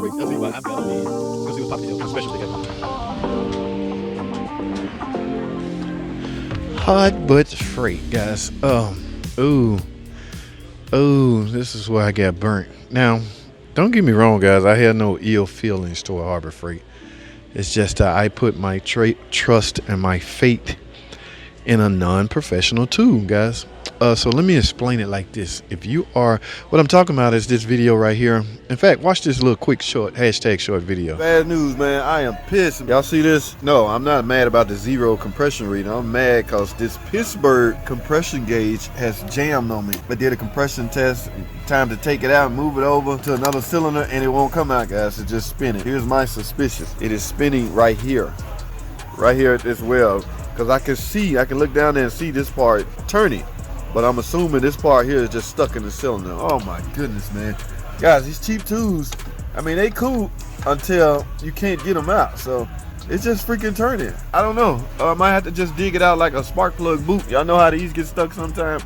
quick. I'll see why I'm better than because he was popping the special together. Hot but freight, guys. Ooh, this is where I got burnt. Now, don't get me wrong, guys. I had no ill feelings toward Harbor Freight. It's just that I put my trust and my faith in a non-professional tool, guys. So let me explain it like this. If you are, what I'm talking about is this video right here. In fact, watch this little quick short #short video. Bad news, man. I am pissed. Y'all see this? No, I'm not mad about the zero compression reading. I'm mad because this Pittsburgh compression gauge has jammed on me. I did a compression test. Time to take it out and move it over to another cylinder, and it won't come out, guys. It's just spinning. Here's my suspicion. It is spinning right here at this well, because I can look down there and see this part turning. But I'm assuming this part here is just stuck in the cylinder. Oh my goodness, man. Guys, these cheap tools, I mean, they cool until you can't get them out. So it's just freaking turning. I don't know. I might have to just dig it out like a spark plug boot. Y'all know how these get stuck sometimes.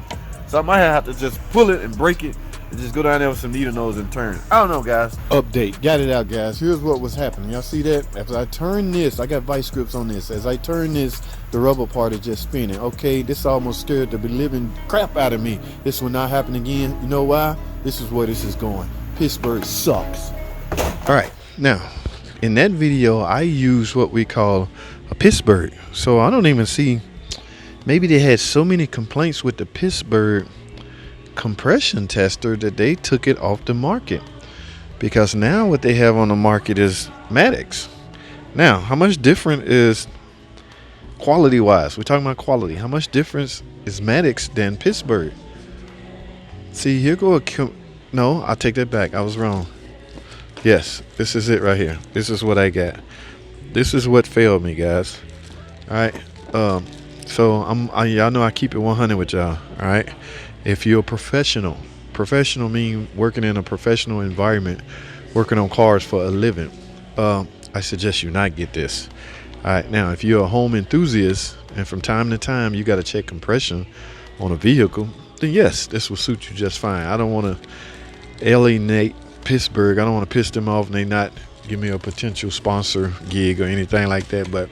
So I might have to just pull it and break it and just go down there with some needle nose and turn. I don't know, guys. Update. Got it out, guys. Here's what was happening. Y'all see that? As I turn this, I got vice grips on this. As I turn this, the rubber part is just spinning. Okay, this almost scared the living crap out of me. This will not happen again. You know why? This is where this is going. Pittsburgh sucks. All right, now in that video I used what we call a Pittsburgh. So I don't even see, maybe they had so many complaints with the Pittsburgh compression tester that they took it off the market, because now what they have on the market is Maddox. Now, how much different is quality wise? We're talking about quality. How much difference is Maddox than Pittsburgh? See, here go no, I take that back. I was wrong. Yes, this is it right here. This is what I got. This is what failed me, guys. All right. So y'all know I keep it 100 with y'all. All right. If you're a professional mean working in a professional environment, working on cars for a living, I suggest you not get this. All right, now if you're a home enthusiast and from time to time you got to check compression on a vehicle, then yes, this will suit you just fine. I don't want to alienate Pittsburgh. I don't want to piss them off and they not give me a potential sponsor gig or anything like that, but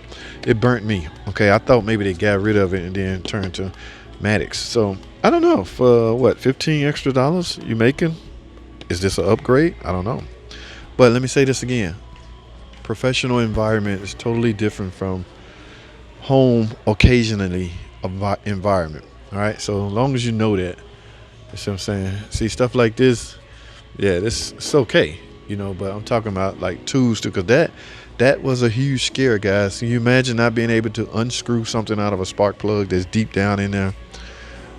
it burnt me. Okay, I thought maybe they got rid of it and then turned to Maddox. So I don't know, for what, $15 extra you making? Is this an upgrade? I don't know. But let me say this again. Professional environment is totally different from home occasionally environment. All right, so as long as you know that, you see what I'm saying? See, stuff like this, yeah, it's okay, you know, but I'm talking about like tools too, because that was a huge scare, guys. Can you imagine not being able to unscrew something out of a spark plug that's deep down in there?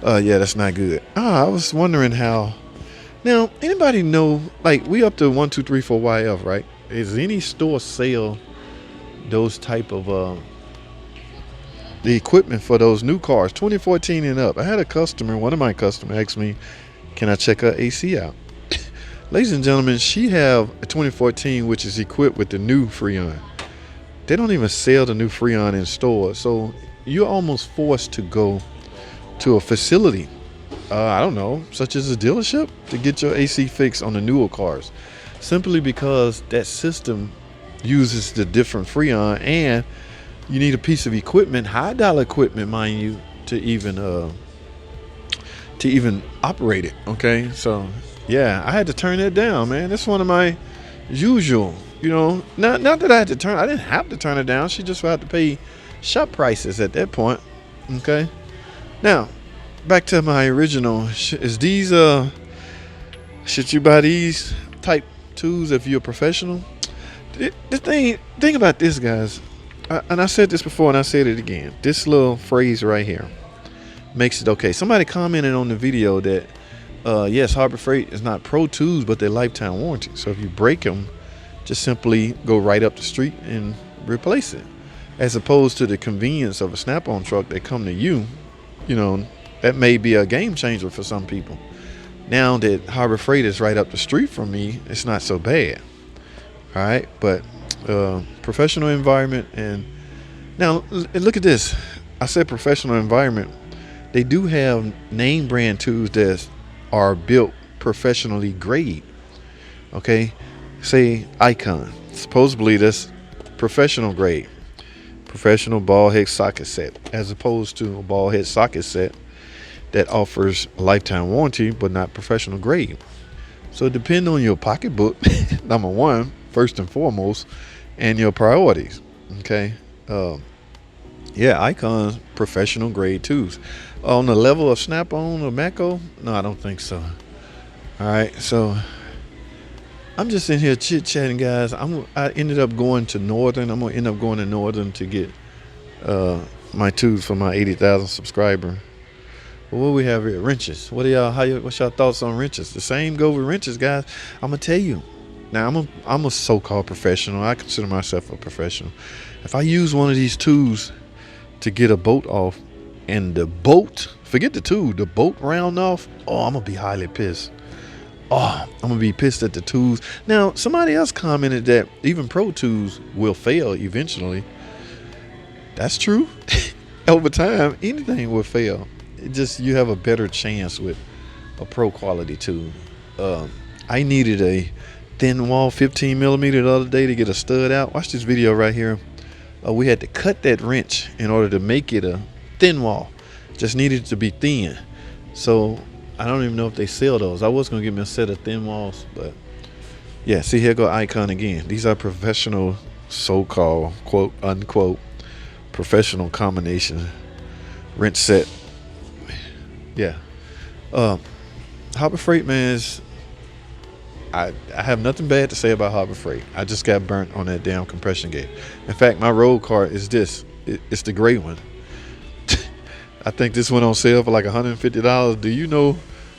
Yeah, that's not good. I was wondering how. Now, anybody know, like, we up to 1234YF, right? Is any store sell those type of the equipment for those new cars, 2014 and up? I had a customer, one of my customers, asked me, can I check her AC out? Ladies and gentlemen, she have a 2014 which is equipped with the new Freon. They don't even sell the new Freon in stores, so you're almost forced to go to a facility, I don't know, such as a dealership, to get your AC fixed on the newer cars, simply because that system uses the different Freon, and you need a piece of equipment, high dollar equipment, mind you, to even operate it. Okay, so yeah, I had to turn that down, man. That's one of my usual, you know, not that I didn't have to turn it down. She just had to pay shop prices at that point. Okay. Now, back to my original. Is these should you buy these type tools if you're a professional? The thing about this, guys, and I said this before and I said it again. This little phrase right here makes it okay. Somebody commented on the video that yes, Harbor Freight is not Pro Tools, but they're lifetime warranty. So if you break them, just simply go right up the street and replace it, as opposed to the convenience of a Snap-on truck that come to you. You know, that may be a game changer for some people. Now that Harbor Freight is right up the street from me, it's not so bad. All right, but professional environment. And now look at this. I said professional environment. They do have name brand tools that are built professionally grade. Okay, say Icon. Supposedly that's professional grade, professional ball head socket set, as opposed to a ball head socket set that offers a lifetime warranty but not professional grade. So depend on your pocketbook, number one, first and foremost, and your priorities. Okay. Yeah, Icon's professional grade twos. On the level of Snap-on or Mako, no, I don't think so. All right, so I'm just in here chit-chatting, guys. I ended up going to Northern. I'm gonna end up going to Northern to get my tubes for my 80,000 subscriber. But what we have here, wrenches. What's y'all thoughts on wrenches? The same go with wrenches, guys. I'm gonna tell you. Now I'm a so-called professional. I consider myself a professional. If I use one of these tools to get a bolt off, and the bolt, forget the tool, the bolt round off, oh, I'm gonna be highly pissed. Oh, I'm gonna be pissed at the tools. Now, somebody else commented that even pro tools will fail eventually. That's true. Over time, anything will fail. It just, you have a better chance with a pro quality tool. I needed a thin wall 15 millimeter the other day to get a stud out. Watch this video right here. We had to cut that wrench in order to make it a thin wall. Just needed to be thin. So I don't even know if they sell those. I was gonna get me a set of thin walls, but yeah, see, here go Icon again. These are professional, so-called, quote unquote, professional combination wrench set. Yeah. Harbor Freight, man, I have nothing bad to say about Harbor Freight. I just got burnt on that damn compression gate. In fact, my road car is this. It's the gray one. I think this went on sale for like $150. Do you know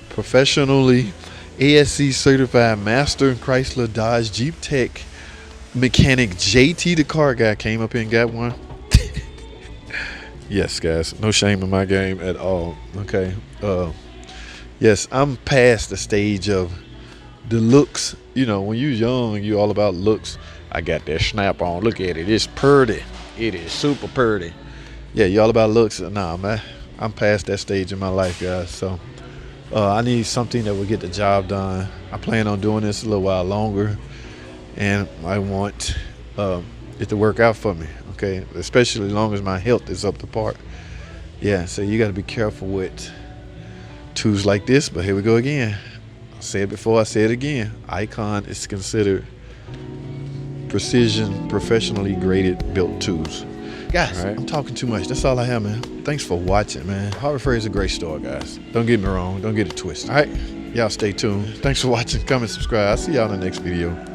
professionally ASC certified master Chrysler Dodge Jeep Tech mechanic JT the car guy came up here and got one? Yes, guys, no shame in my game at all. Okay. Yes, I'm past the stage of the looks. You know, when you're young, you all about looks. I got that Snap-on. Look at it. It's pretty. It is super pretty. Yeah, you all about looks. Nah, man, I'm past that stage in my life, guys. So I need something that will get the job done. I plan on doing this a little while longer, and I want it to work out for me. Okay, especially as long as my health is up to par. Yeah, so you got to be careful with tools like this. But here we go again. I said it before, I say it again. Icon is considered precision, professionally graded built tools. Guys, right. I'm talking too much. That's all I have, man. Thanks for watching, man. Harbor Freight is a great store, guys. Don't get me wrong. Don't get it twisted. All right, y'all stay tuned. Thanks for watching. Comment, subscribe. I'll see y'all in the next video.